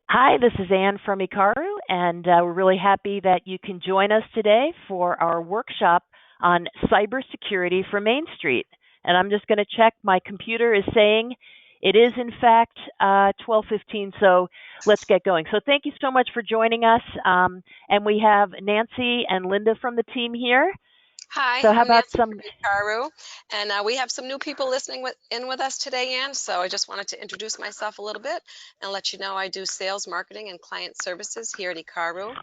Hi, this is Anne from Ikaru, and we're really happy that you can join us today for our workshop on cybersecurity for Main Street. And I'm just going to check. My computer is saying it is, in fact, 12:15, so let's get going. So thank you so much for joining us. And we have Nancy and Linda from the team here. Hi, So how I'm about Nancy some... Karu, and we have some new people listening in with us today, Ann. So I just wanted to introduce myself a little bit and let you know I do sales, marketing, and client services here at Ikaru.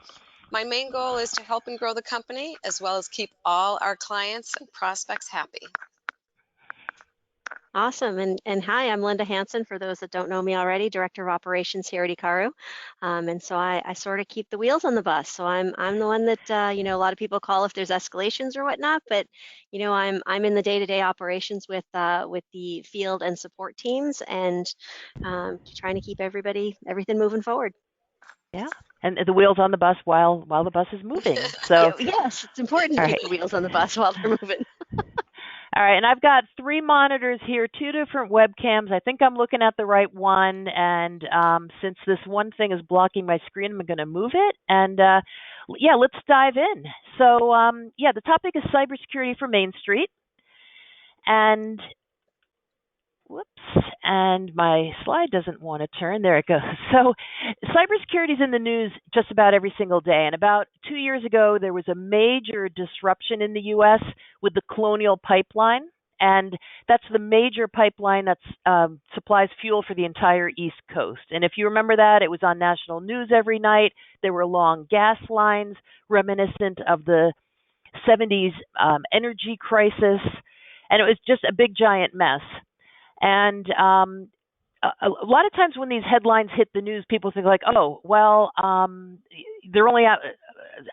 My main goal is to help and grow the company, as well as keep all our clients and prospects happy. Awesome. And hi, I'm Linda Hansen, for those that don't know me already, Director of Operations here at Ikaru. And so I sort of keep the wheels on the bus. So I'm the one that a lot of people call if there's escalations or whatnot, but I'm in the day-to-day operations with the field and support teams, and trying to keep everything moving forward. Yeah, and the wheels on the bus while the bus is moving. So Yes, it's important to all keep right. the wheels on the bus while they're moving. All right, and I've got three monitors here, two different webcams. I think I'm looking at the right one, and since this one thing is blocking my screen, I'm going to move it. And yeah, let's dive in. So yeah, the topic is cybersecurity for Main Street. And whoops, and my slide doesn't want to turn. There it goes. So cybersecurity is in the news just about every single day. And about 2 years ago, there was a major disruption in the U.S. with the Colonial Pipeline. And that's the major pipeline that supplies fuel for the entire East Coast. And if you remember that, it was on national news every night. There were long gas lines reminiscent of the 70s energy crisis. And it was just a big, giant mess. And a lot of times when these headlines hit the news, people think like, oh, well, they're only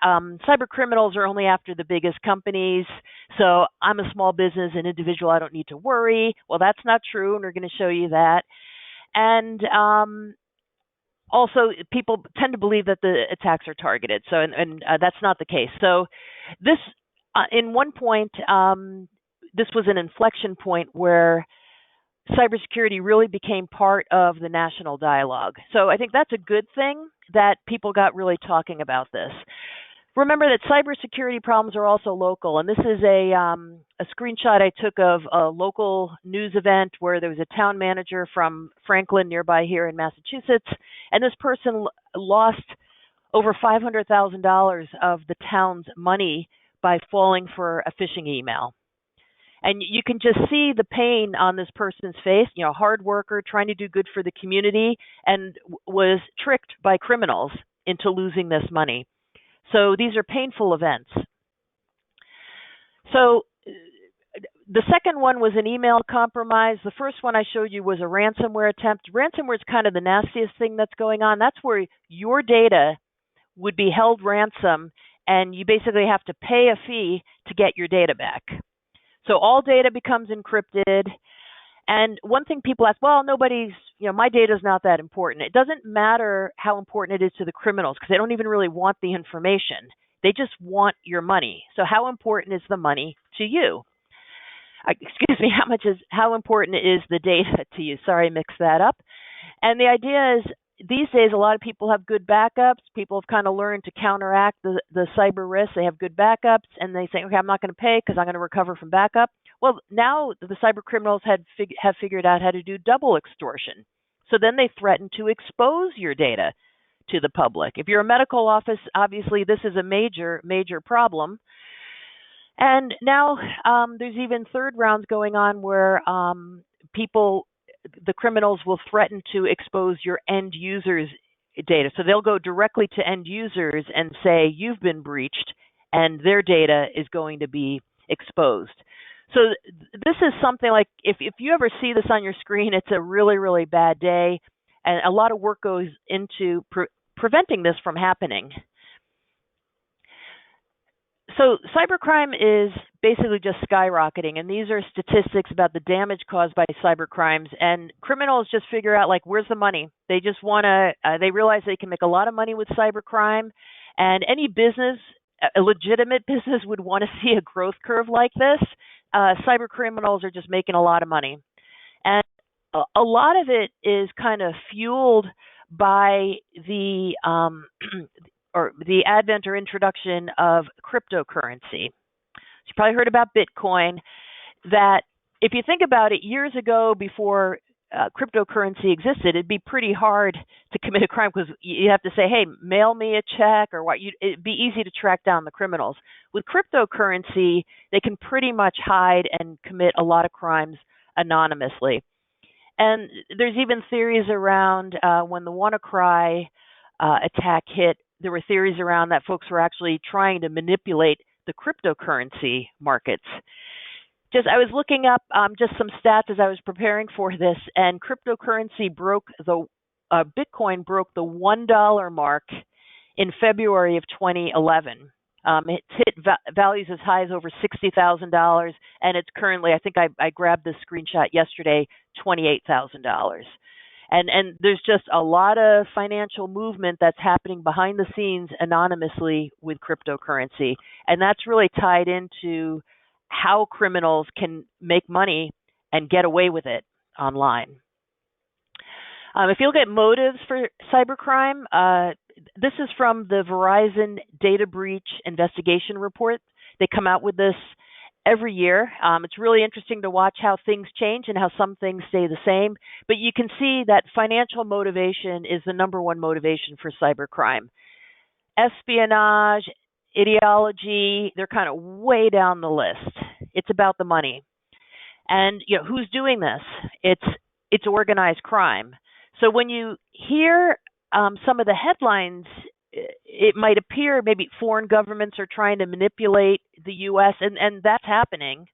cyber criminals are only after the biggest companies. So I'm a small business, an individual, I don't need to worry. Well, that's not true, and we're going to show you that. And also, people tend to believe that the attacks are targeted. So, and that's not the case. So, this, in one point, this was an inflection point where cybersecurity really became part of the national dialogue. So I think that's a good thing that people got really talking about this. Remember that cybersecurity problems are also local, and this is a screenshot I took of a local news event where there was a town manager from Franklin, nearby here in Massachusetts, and this person lost over $500,000 of the town's money by falling for a phishing email. And you can just see the pain on this person's face, hard worker, trying to do good for the community, and was tricked by criminals into losing this money. So these are painful events. So the second one was an email compromise. The first one I showed you was a ransomware attempt. Ransomware is kind of the nastiest thing that's going on. That's where your data would be held ransom, and you basically have to pay a fee to get your data back. So all data becomes encrypted. And one thing people ask, well, my data is not that important. It doesn't matter how important it is to the criminals because they don't even really want the information. They just want your money. So how important is the money to you? Excuse me, how important is the data to you? Sorry, I mixed that up. And the idea is, these days, a lot of people have good backups. People have kind of learned to counteract the cyber risk. They have good backups, and they say, okay, I'm not going to pay because I'm going to recover from backup. Well, now the cyber criminals have figured out how to do double extortion. So then they threaten to expose your data to the public. If you're a medical office, obviously this is a major, major problem. And now there's even third rounds going on where the criminals will threaten to expose your end users' data. So they'll go directly to end users and say, you've been breached, and their data is going to be exposed. So this is something like, if you ever see this on your screen, it's a really, really bad day. And a lot of work goes into preventing this from happening. So cybercrime is basically just skyrocketing, and these are statistics about the damage caused by cybercrimes. And criminals just figure out, where's the money? They just they realize they can make a lot of money with cybercrime, and any business, a legitimate business, would want to see a growth curve like this. Cyber criminals are just making a lot of money. And a lot of it is kind of fueled by the or the advent or introduction of cryptocurrency. You probably heard about Bitcoin. That if you think about it, years ago, before cryptocurrency existed, it'd be pretty hard to commit a crime because you have to say, "Hey, mail me a check," or what. It'd be easy to track down the criminals. With cryptocurrency, they can pretty much hide and commit a lot of crimes anonymously. And there's even theories around when the WannaCry attack hit. There were theories around that folks were actually trying to manipulate the cryptocurrency markets. I was looking up just some stats as I was preparing for this, and cryptocurrency Bitcoin broke the $1 mark in February of 2011. It's hit values as high as over $60,000, and it's currently, I think I grabbed this screenshot yesterday, $28,000. And there's just a lot of financial movement that's happening behind the scenes anonymously with cryptocurrency, and that's really tied into how criminals can make money and get away with it online. If you look at motives for cybercrime, this is from the Verizon Data Breach Investigation Report. They come out with this every year. It's really interesting to watch how things change and how some things stay the same. But you can see that financial motivation is the number one motivation for cybercrime. Espionage, ideology, they're kind of way down the list. It's about the money. And who's doing this? It's organized crime. So when you hear some of the headlines, it might appear maybe foreign governments are trying to manipulate the U.S., and that's happening.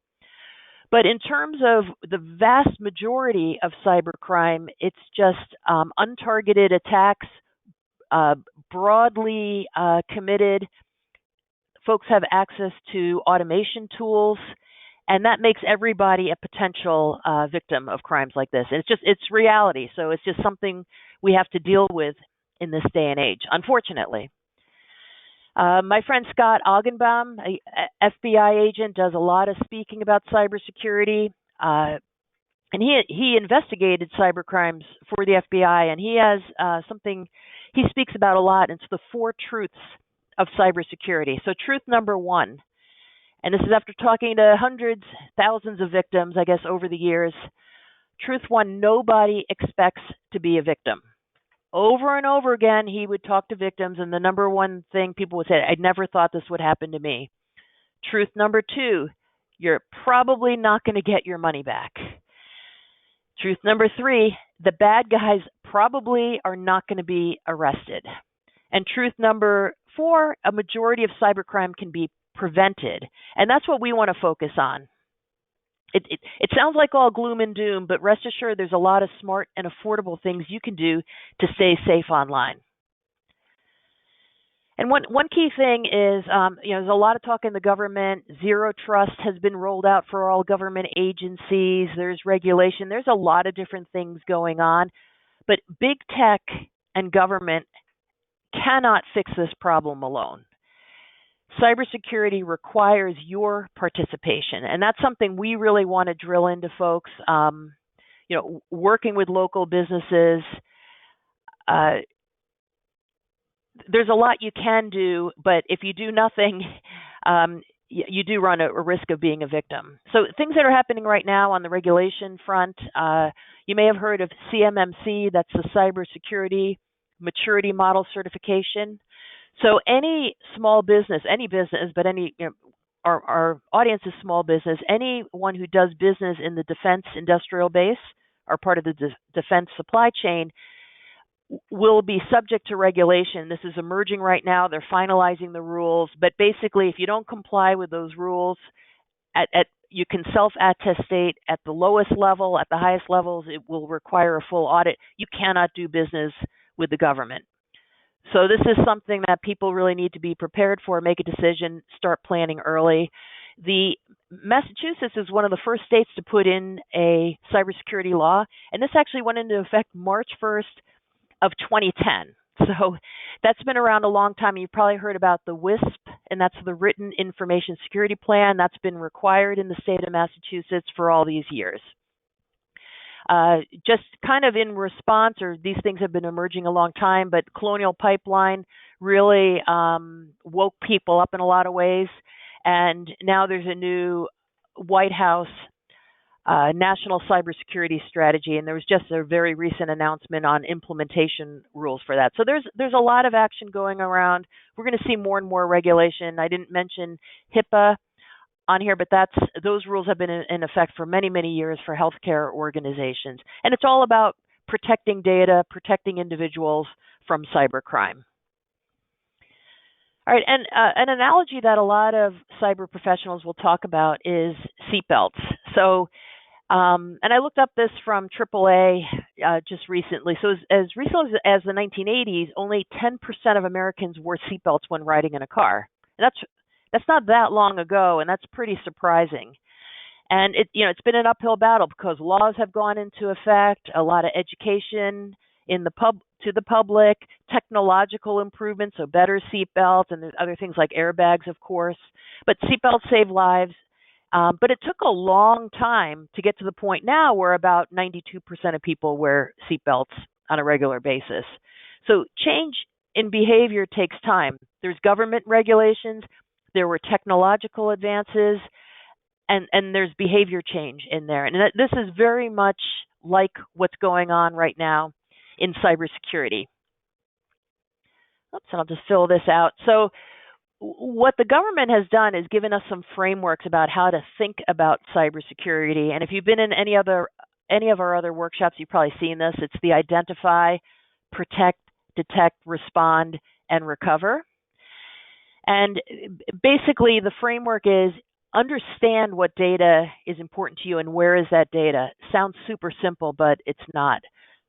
But in terms of the vast majority of cybercrime, it's just untargeted attacks, broadly committed. Folks have access to automation tools, and that makes everybody a potential victim of crimes like this. And it's reality. So it's just something we have to deal with in this day and age, unfortunately. My friend Scott Augenbaum, a FBI agent, does a lot of speaking about cybersecurity, and he investigated cybercrimes for the FBI, and he has something he speaks about a lot. And it's the 4 truths of cybersecurity. So truth number 1, and this is after talking to hundreds, thousands of victims, I guess, over the years. Truth 1, nobody expects to be a victim. Over and over again, he would talk to victims, and the number one thing people would say, I never thought this would happen to me. Truth number 2, you're probably not going to get your money back. Truth number 3, the bad guys probably are not going to be arrested. And truth number 4, a majority of cybercrime can be prevented. And that's what we want to focus on. It sounds like all gloom and doom, but rest assured there's a lot of smart and affordable things you can do to stay safe online. And one key thing is, there's a lot of talk in the government. Zero trust has been rolled out for all government agencies. There's regulation. There's a lot of different things going on. But big tech and government cannot fix this problem alone. Cybersecurity requires your participation, and that's something we really want to drill into folks. Working with local businesses, there's a lot you can do, but if you do nothing, you do run a risk of being a victim. So things that are happening right now on the regulation front, you may have heard of CMMC, that's the Cybersecurity Maturity Model Certification. So any small business, but our audience is small business, anyone who does business in the defense industrial base or part of the defense supply chain will be subject to regulation. This is emerging right now. They're finalizing the rules. But basically, if you don't comply with those rules, you can self-attestate at the lowest level. At the highest levels, it will require a full audit. You cannot do business with the government. So this is something that people really need to be prepared for, make a decision, start planning early. Massachusetts is one of the first states to put in a cybersecurity law, and this actually went into effect March 1st of 2010. So that's been around a long time. You've probably heard about the WISP, and that's the Written Information Security Plan. That's been required in the state of Massachusetts for all these years. just kind of in response, or these things have been emerging a long time, but Colonial Pipeline really woke people up in a lot of ways. And now there's a new White House national cybersecurity strategy, and there was just a very recent announcement on implementation rules for that. So there's a lot of action going around. We're going to see more and more regulation. I didn't mention HIPAA on here, but those rules have been in effect for many, many years for healthcare organizations. And it's all about protecting data, protecting individuals from cybercrime. All right, and an analogy that a lot of cyber professionals will talk about is seatbelts. So, and I looked up this from AAA just recently. So as recently as the 1980s, only 10% of Americans wore seatbelts when riding in a car. And that's not that long ago, and that's pretty surprising. And it's been an uphill battle because laws have gone into effect, a lot of education to the public, technological improvements, so better seatbelts, and there's other things like airbags, of course. But seatbelts save lives. But it took a long time to get to the point now where about 92% of people wear seatbelts on a regular basis. So change in behavior takes time. There's government regulations, there were technological advances, and there's behavior change in there. And this is very much like what's going on right now in cybersecurity. Oops, and I'll just fill this out. So what the government has done is given us some frameworks about how to think about cybersecurity. And if you've been in any of our other workshops, you've probably seen this. It's the identify, protect, detect, respond, and recover. And basically, the framework is understand what data is important to you and where is that data. Sounds super simple, but it's not.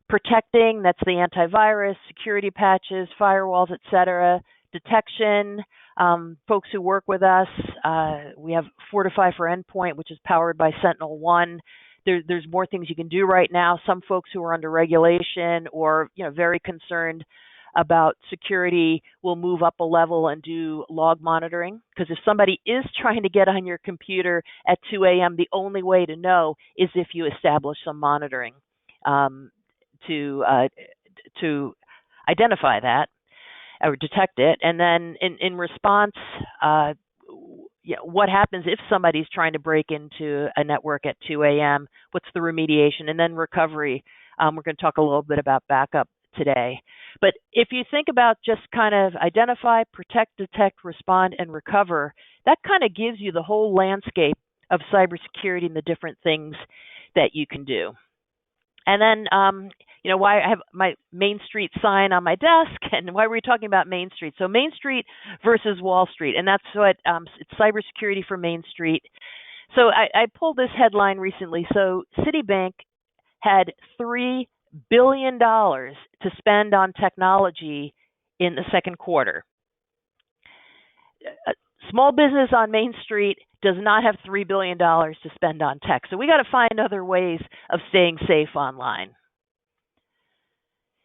Protecting, that's the antivirus, security patches, firewalls, etc. Detection, folks who work with us, we have Fortify for Endpoint, which is powered by Sentinel-1. There's more things you can do right now. Some folks who are under regulation or very concerned about security will move up a level and do log monitoring. Because if somebody is trying to get on your computer at 2 a.m., the only way to know is if you establish some monitoring to identify that or detect it. And then in response, what happens if somebody's trying to break into a network at 2 a.m.? What's the remediation? And then recovery. We're going to talk a little bit about backup today. But if you think about just kind of identify, protect, detect, respond, and recover, that kind of gives you the whole landscape of cybersecurity and the different things that you can do. And then, why I have my Main Street sign on my desk, and why were we talking about Main Street? So Main Street versus Wall Street, and that's what it's cybersecurity for Main Street. So I pulled this headline recently. So Citibank had $3 billion to spend on technology in the second quarter. A small business on Main Street does not have $3 billion to spend on tech. So we got to find other ways of staying safe online.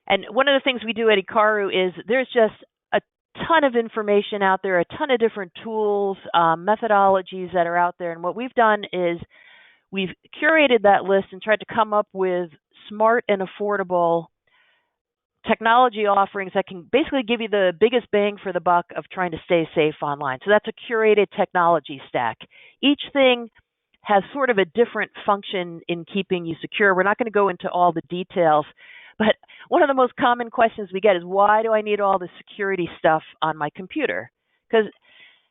And one of the things we do at Ikaru is there's just a ton of information out there, a ton of different tools, methodologies that are out there. And what we've done is we've curated that list and tried to come up with smart and affordable technology offerings that can basically give you the biggest bang for the buck of trying to stay safe online. So that's a curated technology stack. Each thing has sort of a different function in keeping you secure. We're not going to go into all the details, but one of the most common questions we get is, why do I need all the security stuff on my computer? Because,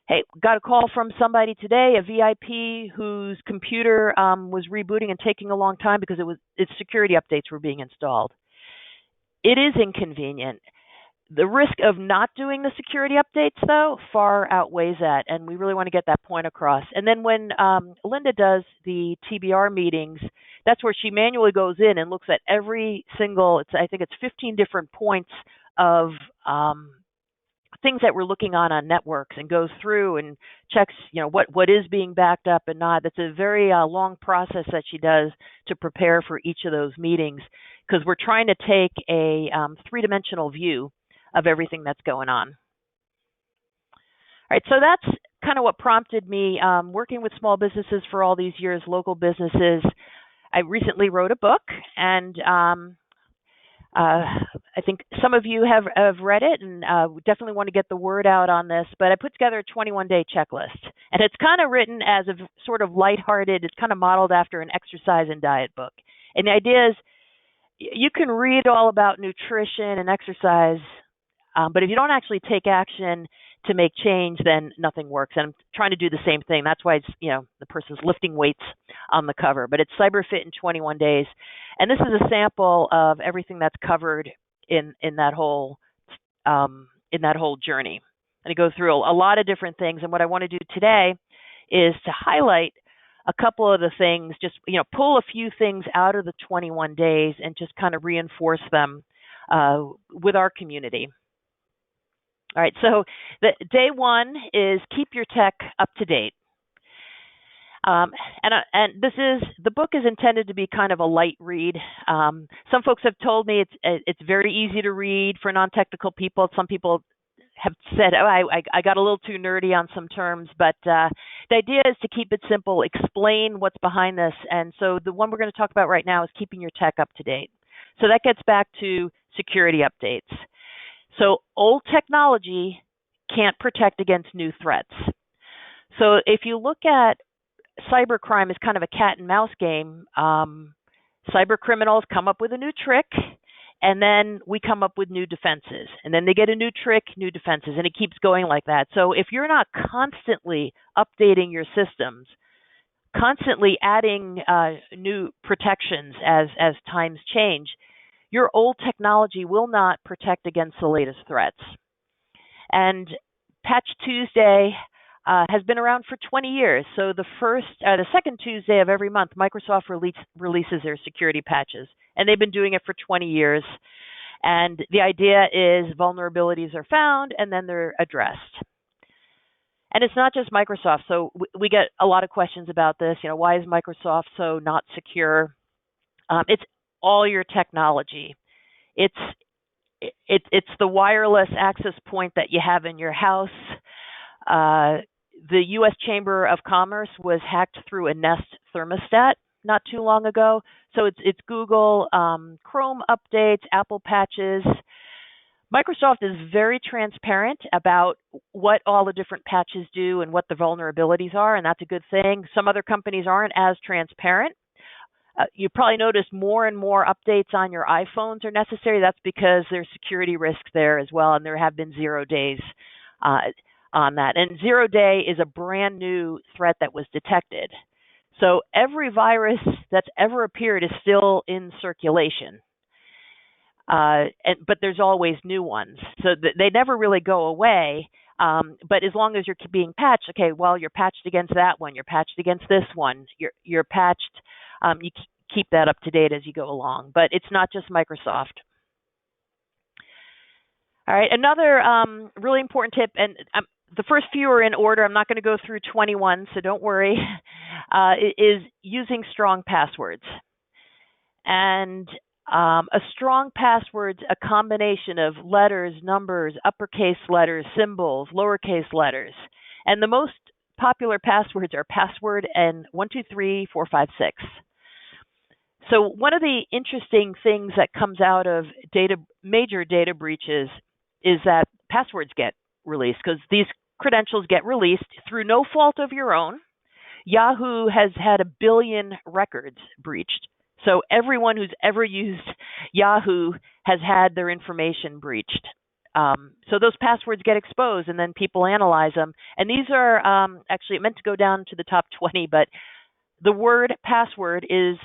hey, got a call from somebody today, a VIP whose computer was rebooting and taking a long time because its security updates were being installed. It is inconvenient. The risk of not doing the security updates, though, far outweighs that, and we really want to get that point across. And then when Linda does the TBR meetings, that's where she manually goes in and looks at every single, I think it's 15 different points of things that we're looking on networks, and goes through and checks, what is being backed up and not. That's a very long process that she does to prepare for each of those meetings, because we're trying to take a three-dimensional view of everything that's going on. All right, so that's kind of what prompted me working with small businesses for all these years, local businesses. I recently wrote a book, and I think some of you have read it, and definitely want to get the word out on this. But I put together a 21-day checklist, and it's kind of written as a sort of lighthearted. It's kind of modeled after an exercise and diet book. And the idea is you can read all about nutrition and exercise, but if you don't actually take action to make change, then nothing works. And I'm trying to do the same thing. That's why it's, the person's lifting weights on the cover. But it's CyberFit in 21 days. And this is a sample of everything that's covered in that whole journey. And I go through a lot of different things. And what I want to do today is to highlight a couple of the things, just pull a few things out of the 21 days and just kind of reinforce them with our community. All right, so day one is keep your tech up to date. And the book is intended to be kind of a light read. Some folks have told me it's very easy to read for non-technical people. Some people have said, I got a little too nerdy on some terms, but the idea is to keep it simple, explain what's behind this. And so the one we're going to talk about right now is keeping your tech up to date. So that gets back to security updates. So old technology can't protect against new threats. So if you look at cybercrime as kind of a cat and mouse game, cyber criminals come up with a new trick, and then we come up with new defenses. And then they get a new trick, new defenses, and it keeps going like that. So if you're not constantly updating your systems, constantly adding new protections as times change, your old technology will not protect against the latest threats. And Patch Tuesday has been around for 20 years. So the second Tuesday of every month, Microsoft releases their security patches. And they've been doing it for 20 years. And the idea is vulnerabilities are found and then they're addressed. And it's not just Microsoft. So we get a lot of questions about this. Why is Microsoft so not secure? It's all your technology. It's the wireless access point that you have in your house. The U.S. Chamber of Commerce was hacked through a Nest thermostat not too long ago. So it's Google, Chrome updates, Apple patches. Microsoft is very transparent about what all the different patches do and what the vulnerabilities are, and that's a good thing. Some other companies aren't as transparent. You probably noticed more and more updates on your iPhones are necessary. That's because there's security risks there as well, and there have been 0 days on that. And 0 day is a brand new threat that was detected. So every virus that's ever appeared is still in circulation, but there's always new ones. So they never really go away. But as long as you're being patched, okay, well, you're patched against that one, you're patched against this one, you're patched. You keep that up to date as you go along. But it's not just Microsoft. All right, another really important tip, and the first few are in order. I'm not going to go through 21, so don't worry, is using strong passwords. And a strong password's a combination of letters, numbers, uppercase letters, symbols, lowercase letters. And the most popular passwords are password and 1, 2, 3, 4, 5, 6. So one of the interesting things that comes out of major data breaches is that passwords get released, because these credentials get released through no fault of your own. Yahoo has had 1 billion records breached. So everyone who's ever used Yahoo has had their information breached. So those passwords get exposed, and then people analyze them. And these are actually meant to go down to the top 20, but the word password is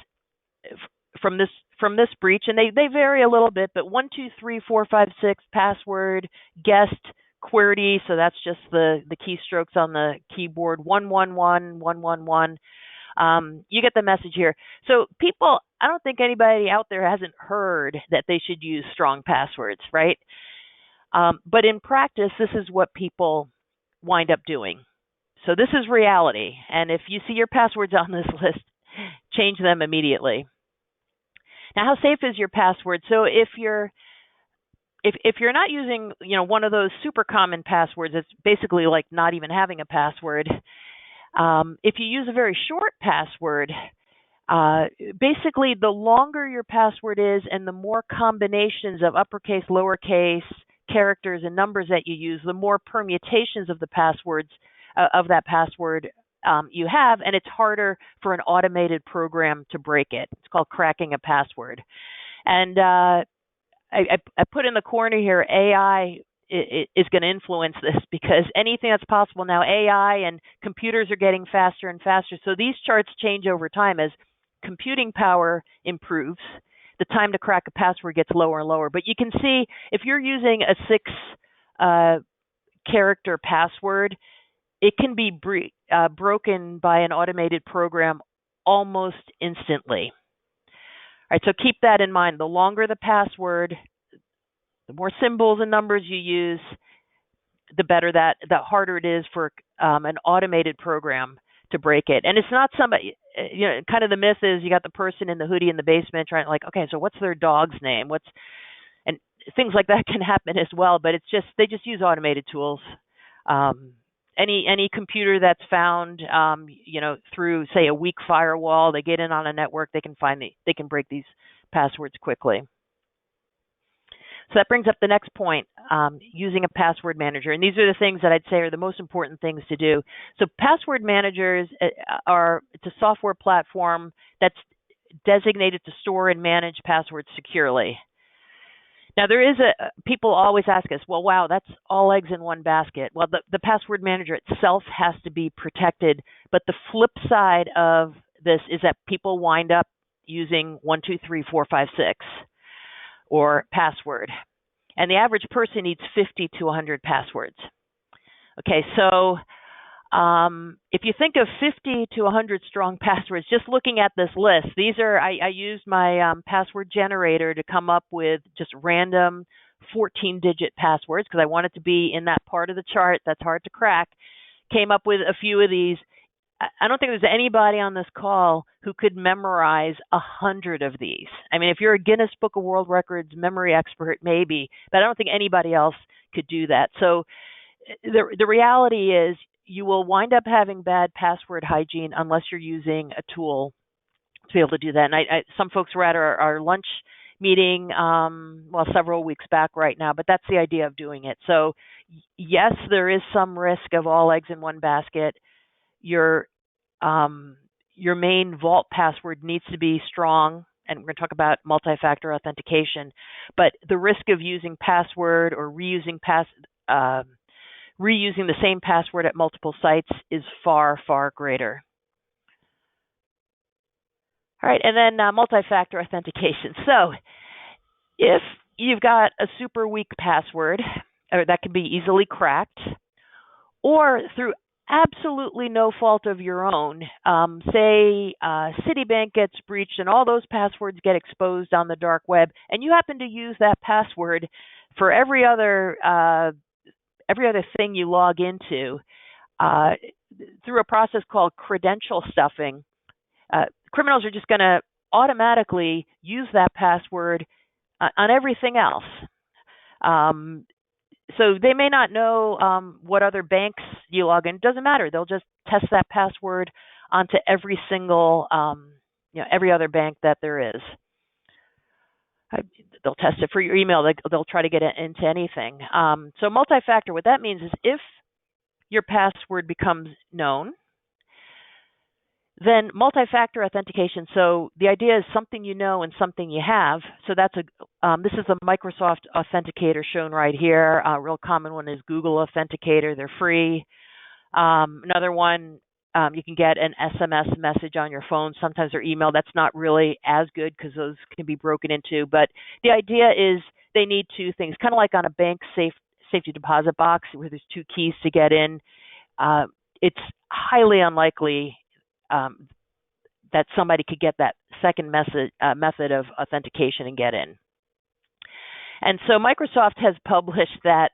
from this breach, and they vary a little bit, but 1, 2, 3, 4, 5, 6 password, guest, QWERTY, so that's just the keystrokes on the keyboard, 111, 111. You get the message here. So people, I don't think anybody out there hasn't heard that they should use strong passwords, right? But in practice, this is what people wind up doing. So this is reality. And if you see your passwords on this list, change them immediately. Now, how safe is your password? So if you're not using, one of those super common passwords, it's basically like not even having a password. If you use a very short password, Uh, Basically, the longer your password is and the more combinations of uppercase, lowercase, characters, and numbers that you use, the more permutations of the passwords of that password you have, and it's harder for an automated program to break it. It's called cracking a password. And I put in the corner here, AI is going to influence this because anything that's possible now, AI and computers are getting faster and faster. So these charts change over time as computing power improves. The time to crack a password gets lower and lower. But you can see if you're using a 6 character password, it can be broken by an automated program almost instantly. All right, so keep that in mind. The longer the password, the more symbols and numbers you use, the harder it is for an automated program to break it. And it's not somebody, kind of the myth is you got the person in the hoodie in the basement trying okay, so what's their dog's name? And things like that can happen as well, but they just use automated tools. Any computer that's found, through say a weak firewall, they get in on a network, they can break these passwords quickly. So that brings up the next point, using a password manager. And these are the things that I'd say are the most important things to do. So password managers it's a software platform that's designated to store and manage passwords securely. Now, people always ask us, well, wow, that's all eggs in one basket. Well, the password manager itself has to be protected. But the flip side of this is that people wind up using 1, 2, 3, 4, 5, 6 or password. And the average person needs 50 to 100 passwords. Okay, so if you think of 50 to 100 strong passwords, just looking at this list, I used my password generator to come up with just random 14-digit passwords because I wanted to be in that part of the chart that's hard to crack. Came up with a few of these. I don't think there's anybody on this call who could memorize 100 of these. I mean, if you're a Guinness Book of World Records memory expert, maybe, but I don't think anybody else could do that. So the reality is you will wind up having bad password hygiene unless you're using a tool to be able to do that. And some folks were at our lunch meeting, several weeks back right now, but that's the idea of doing it. So yes, there is some risk of all eggs in one basket. Your main vault password needs to be strong, and we're going to talk about multi-factor authentication. But the risk of using password or reusing the same password at multiple sites is far, far greater. All right, and then multi-factor authentication. So if you've got a super weak password, or that can be easily cracked, or through absolutely no fault of your own, say Citibank gets breached and all those passwords get exposed on the dark web, and you happen to use that password for every other thing you log into through a process called credential stuffing, criminals are just going to automatically use that password on everything else. So they may not know what other banks you log in. It doesn't matter. They'll just test that password onto every single, every other bank that there is. They'll test it for your email. They'll try to get it into anything. So multi-factor, what that means is if your password becomes known, then multi-factor authentication. So the idea is something you know and something you have. So this is a Microsoft Authenticator shown right here. A real common one is Google Authenticator. They're free. Another one, you can get an SMS message on your phone. Sometimes they're email. That's not really as good because those can be broken into. But the idea is they need two things, kind of like on a bank safety deposit box where there's 2 keys to get in. It's highly unlikely that somebody could get that second method of authentication and get in. And so Microsoft has published that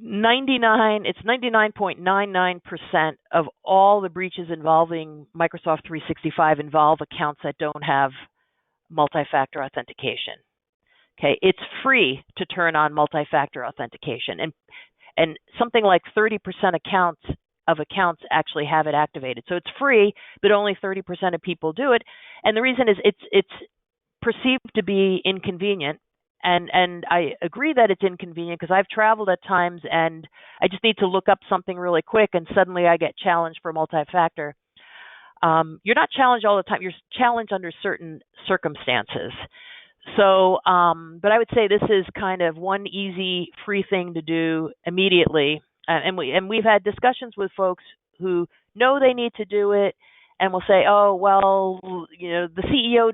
99.99% of all the breaches involving Microsoft 365 involve accounts that don't have multi-factor authentication. Okay, it's free to turn on multi-factor authentication, and something like 30% accounts of accounts actually have it activated. So it's free, but only 30% of people do it. And the reason is it's perceived to be inconvenient. And I agree that it's inconvenient because I've traveled at times and I just need to look up something really quick and suddenly I get challenged for multi-factor. You're not challenged all the time. You're challenged under certain circumstances. So, but I would say this is kind of one easy, free thing to do immediately. And we've had discussions with folks who know they need to do it, and will say, "Oh, well, the CEO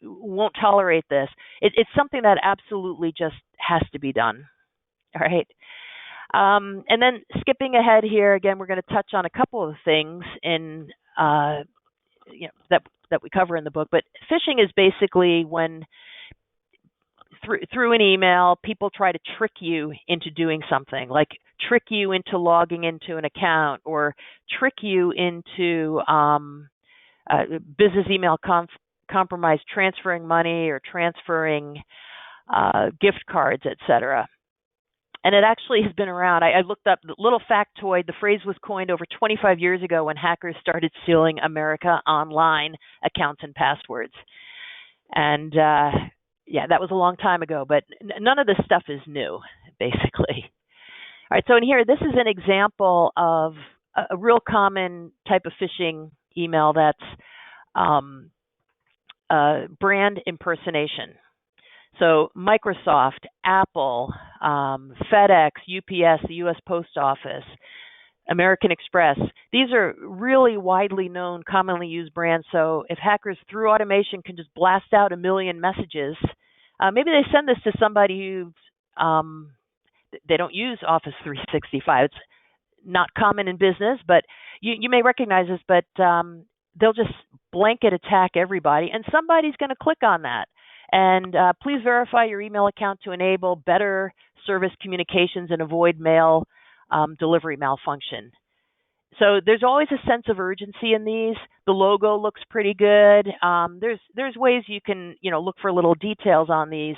won't tolerate this." It's something that absolutely just has to be done. All right. And then skipping ahead here again, we're going to touch on a couple of things in that we cover in the book. But phishing is basically when through an email, people try to trick you into doing something, like trick you into logging into an account or trick you into business email compromise, transferring money or transferring gift cards, etc. And it actually has been around. I looked up the little factoid. The phrase was coined over 25 years ago when hackers started stealing America Online accounts and passwords. And yeah, that was a long time ago, but none of this stuff is new, basically. All right, so in here, this is an example of a real common type of phishing email that's brand impersonation. So Microsoft, Apple, FedEx, UPS, the U.S. Post Office, American Express. These are really widely known, commonly used brands. So if hackers through automation can just blast out a million messages, maybe they send this to somebody who they don't use Office 365. It's not common in business, but you may recognize this, but they'll just blanket attack everybody, and somebody's going to click on that. And please verify your email account to enable better service communications and avoid mail delivery malfunction. So there's always a sense of urgency in these. The logo looks pretty good. There's ways you can look for little details on these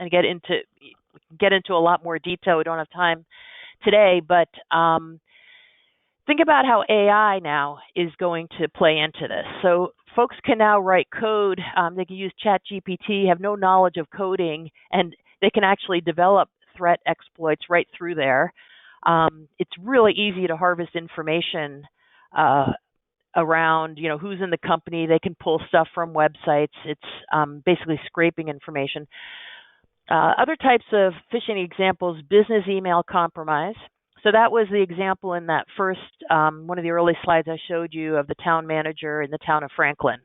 and get into a lot more detail. We don't have time today, but think about how AI now is going to play into this. So folks can now write code. They can use ChatGPT, have no knowledge of coding, and they can actually develop threat exploits right through there. It's really easy to harvest information around, who's in the company. They can pull stuff from websites. It's basically scraping information. Other types of phishing examples, business email compromise. So that was the example in that first, one of the early slides I showed you of the town manager in the town of Franklin.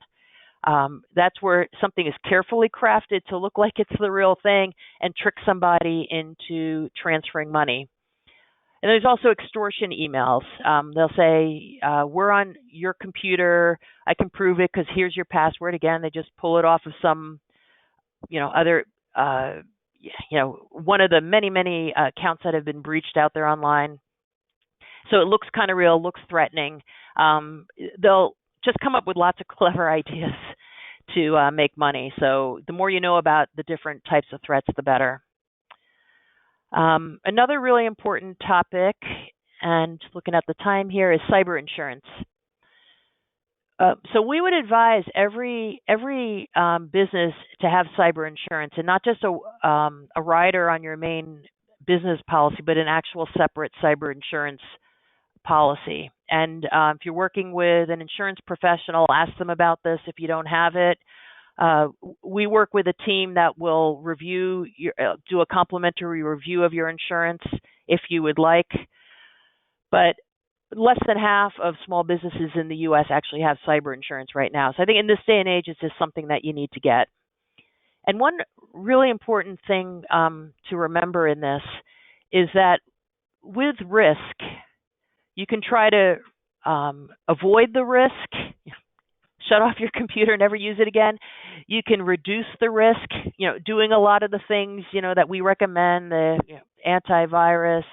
That's where something is carefully crafted to look like it's the real thing and trick somebody into transferring money. And there's also extortion emails. They'll say, we're on your computer. I can prove it because here's your password. Again, they just pull it off of some, other one of the many, many accounts that have been breached out there online. So it looks kind of real, looks threatening. They'll just come up with lots of clever ideas to make money. So the more you know about the different types of threats, the better. Another really important topic, and looking at the time here, is cyber insurance. So we would advise every business to have cyber insurance, and not just a rider on your main business policy, but an actual separate cyber insurance policy. And if you're working with an insurance professional, ask them about this if you don't have it. We work with a team that will do a complimentary review of your insurance if you would like. But less than half of small businesses in the U.S. actually have cyber insurance right now. So I think in this day and age, it's just something that you need to get. And one really important thing to remember in this is that with risk, you can try to avoid the risk, shut off your computer, never use it again. You can reduce the risk, doing a lot of the things, that we recommend, the antivirus,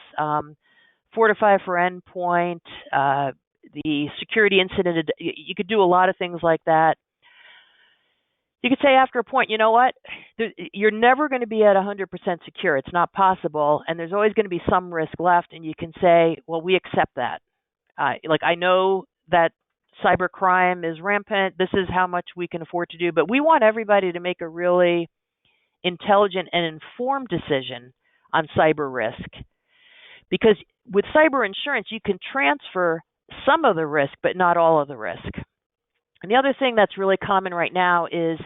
Fortify for endpoint, the security incident. You could do a lot of things like that. You could say after a point, you know what? You're never going to be at 100% secure. It's not possible. And there's always going to be some risk left. And you can say, well, we accept that. Like, I know that cybercrime is rampant. This is how much we can afford to do, but we want everybody to make a really intelligent and informed decision on cyber risk. Because with cyber insurance, you can transfer some of the risk, but not all of the risk. And the other thing that's really common right now is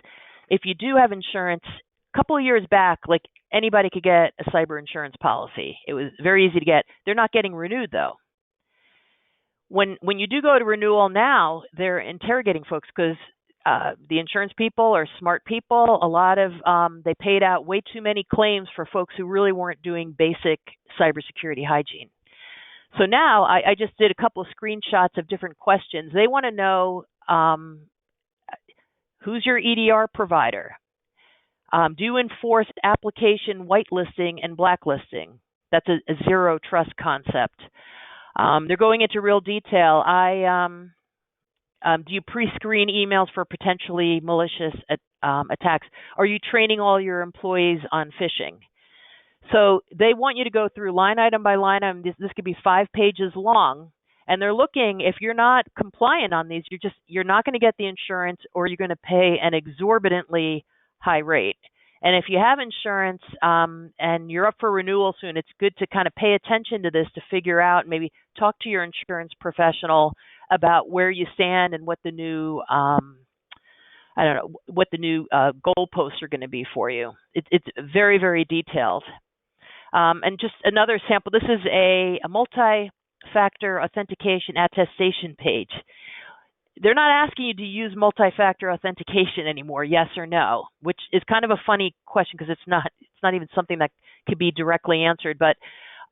if you do have insurance, a couple of years back, like anybody could get a cyber insurance policy. It was very easy to get. They're not getting renewed though. When you do go to renewal now, they're interrogating folks because the insurance people are smart people. A lot of they paid out way too many claims for folks who really weren't doing basic cybersecurity hygiene. So now I just did a couple of screenshots of different questions. They want to know who's your EDR provider? Do you enforce application whitelisting and blacklisting? That's a zero trust concept. They're going into real detail. Do you pre-screen emails for potentially malicious attacks? Are you training all your employees on phishing? So they want you to go through line item by line item. This could be 5 pages long, and they're looking. If you're not compliant on these, you're not going to get the insurance, or you're going to pay an exorbitantly high rate. And if you have insurance and you're up for renewal soon, it's good to kind of pay attention to this to figure out, maybe talk to your insurance professional about where you stand and what the new what the new goalposts are going to be for you. It's very, very detailed. And just another sample. This is a multi-factor authentication attestation page. They're not asking you to use multi-factor authentication anymore, yes or no, which is kind of a funny question because it's not even something that could be directly answered. But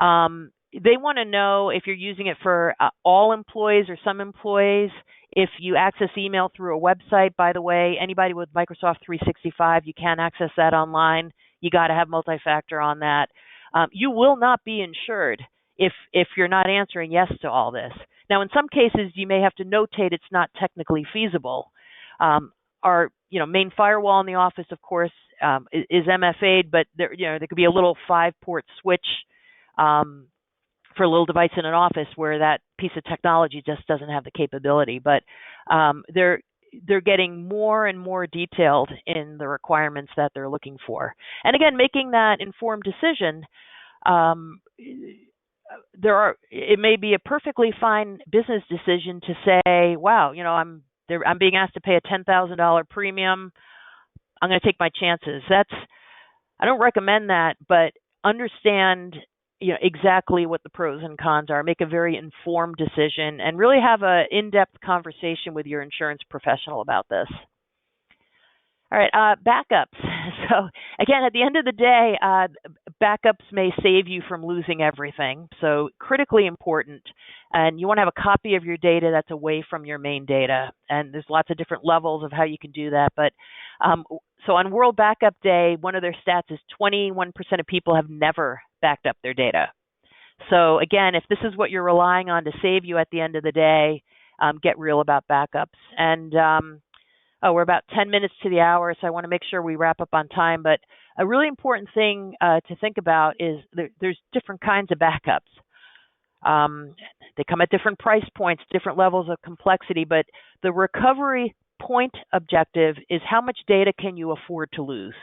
they want to know if you're using it for all employees or some employees. If you access email through a website, by the way, anybody with Microsoft 365, you can access that online. You got to have multi-factor on that. You will not be insured if you're not answering yes to all this. Now, in some cases, you may have to notate it's not technically feasible. Our main firewall in the office, of course, is MFA'd, but there could be a little 5-port switch for a little device in an office where that piece of technology just doesn't have the capability. But they're getting more and more detailed in the requirements that they're looking for. And again, making that informed decision. It may be a perfectly fine business decision to say, wow, I'm being asked to pay a $10,000 premium. I'm going to take my chances. I don't recommend that, but understand exactly what the pros and cons are. Make a very informed decision and really have an in-depth conversation with your insurance professional about this. All right, backups. So again, at the end of the day, backups may save you from losing everything. So critically important. And you want to have a copy of your data that's away from your main data. And there's lots of different levels of how you can do that. But so on World Backup Day, one of their stats is 21% of people have never backed up their data. So again, if this is what you're relying on to save you at the end of the day, get real about backups. And we're about 10 minutes to the hour, so I want to make sure we wrap up on time. But a really important thing to think about is there's different kinds of backups. They come at different price points, different levels of complexity, but the recovery point objective is how much data can you afford to lose?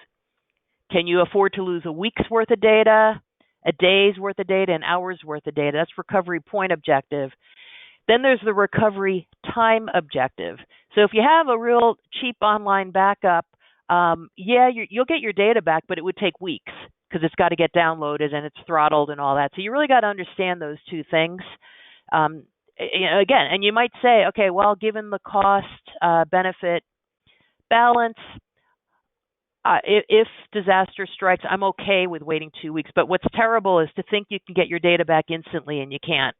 Can you afford to lose a week's worth of data, a day's worth of data, an hour's worth of data? That's recovery point objective. Then there's the recovery time objective. So if you have a real cheap online backup, you'll get your data back, but it would take weeks because it's got to get downloaded and it's throttled and all that. So you really got to understand those two things. Again, and you might say, okay, well, given the cost benefit balance, if disaster strikes, I'm okay with waiting 2 weeks. But what's terrible is to think you can get your data back instantly and you can't.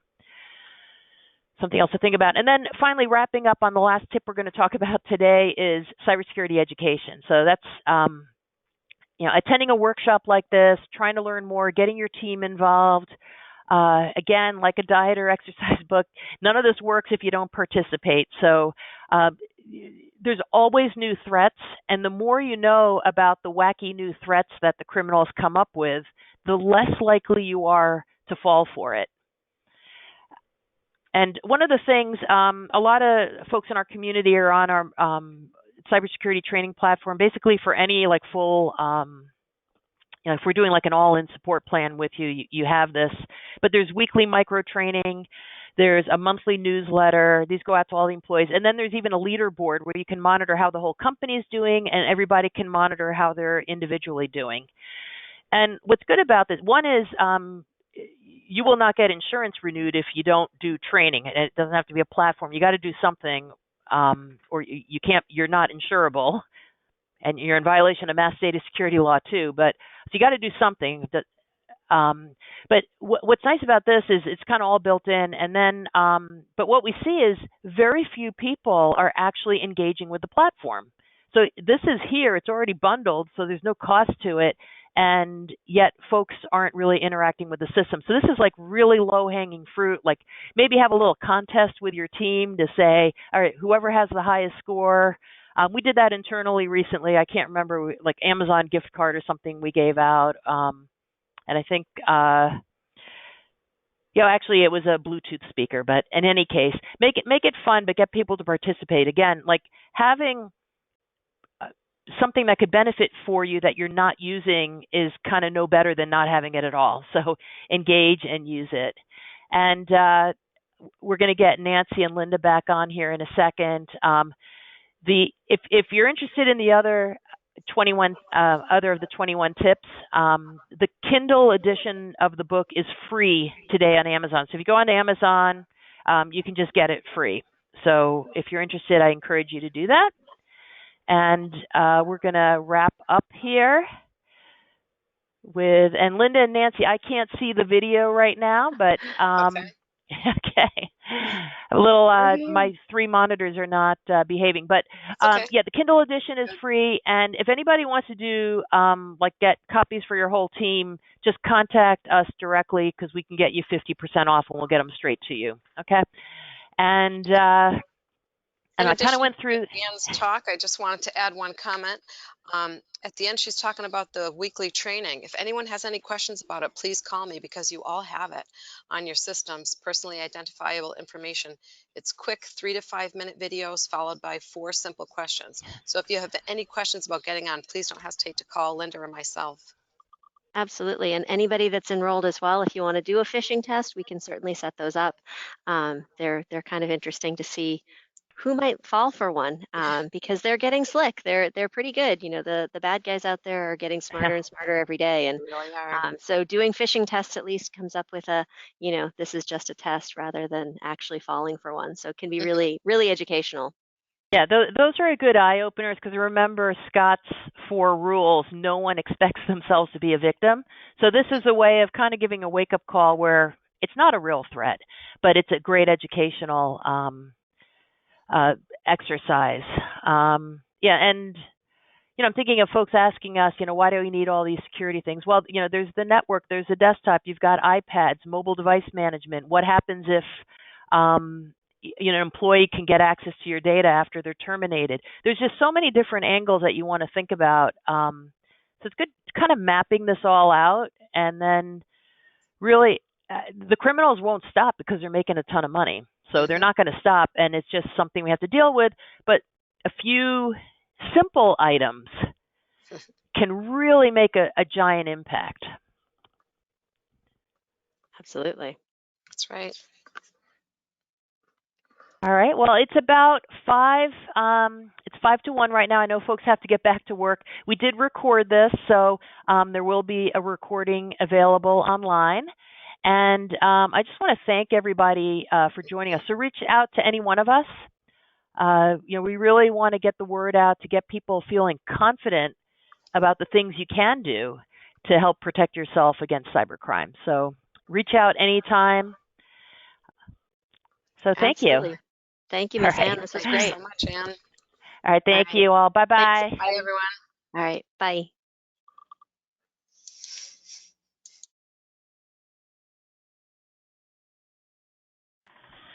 Something else to think about. And then finally, wrapping up on the last tip we're going to talk about today is cybersecurity education. So that's attending a workshop like this, trying to learn more, getting your team involved. Again, like a diet or exercise book, none of this works if you don't participate. So there's always new threats, and the more you know about the wacky new threats that the criminals come up with, the less likely you are to fall for it. And one of the things, a lot of folks in our community are on our cybersecurity training platform, basically for any like full, if we're doing like an all-in support plan with you, you have this. But there's weekly micro training. There's a monthly newsletter. These go out to all the employees. And then there's even a leaderboard where you can monitor how the whole company is doing, and everybody can monitor how they're individually doing. And what's good about this, one is you will not get insurance renewed if you don't do training. It doesn't have to be a platform. You got to do something, or you can't. You're not insurable, and you're in violation of mass data security law too. But so you got to do something. But what's nice about this is it's kind of all built in. And then, but what we see is very few people are actually engaging with the platform. So this is here. It's already bundled, so there's no cost to it. And yet folks aren't really interacting with the system. So this is like really low-hanging fruit. Like maybe have a little contest with your team to say, all right, whoever has the highest score. We did that internally recently. I can't remember, like Amazon gift card or something we gave out. And I think, actually it was a Bluetooth speaker. But in any case, make it fun, but get people to participate. Again, like having something that could benefit for you that you're not using is kind of no better than not having it at all. So engage and use it. And we're going to get Nancy and Linda back on here in a second. If you're interested in the other 21 of the 21 tips, the Kindle edition of the book is free today on Amazon. So if you go on to Amazon, you can just get it free. So if you're interested, I encourage you to do that. And we're going to wrap up here and Linda and Nancy, I can't see the video right now, but okay. A little, my 3 monitors are not behaving, but yeah, the Kindle edition is free. And if anybody wants to do, get copies for your whole team, just contact us directly because we can get you 50% off and we'll get them straight to you. Okay. And I kind of went through Anne's talk. I just wanted to add one comment. At the end, she's talking about the weekly training. If anyone has any questions about it, please call me because you all have it on your systems, personally identifiable information. It's quick 3 to 5 minute videos followed by 4 simple questions. So if you have any questions about getting on, please don't hesitate to call Linda or myself. Absolutely. And anybody that's enrolled as well, if you want to do a phishing test, we can certainly set those up. They're kind of interesting to see who might fall for one because they're getting slick. They're pretty good. You know, the bad guys out there are getting smarter and smarter every day. And really are. So doing phishing tests at least comes up with this is just a test rather than actually falling for one. So it can be really, really educational. Yeah, those are a good eye openers because remember Scott's 4 rules. No one expects themselves to be a victim. So this is a way of kind of giving a wake up call where it's not a real threat, but it's a great educational exercise. And I'm thinking of folks asking us, why do we need all these security things? Well, there's the network, there's the desktop, you've got iPads, mobile device management. What happens if an employee can get access to your data after they're terminated? There's just so many different angles that you want to think about. So it's good kind of mapping this all out, and then really the criminals won't stop because they're making a ton of money. So they're not going to stop, and it's just something we have to deal with. But a few simple items can really make a giant impact. Absolutely. That's right. All right. Well, it's about 5. It's 5 to 1 right now. I know folks have to get back to work. We did record this, so there will be a recording available online. And I just want to thank everybody for joining us. So reach out to any one of us. We really want to get the word out to get people feeling confident about the things you can do to help protect yourself against cybercrime. So reach out anytime. So thank you. Thank you, Ms. Ann. This was great. Thank you so much, Ann. All right. Thank you all. Bye-bye. Bye, everyone. All right. Bye.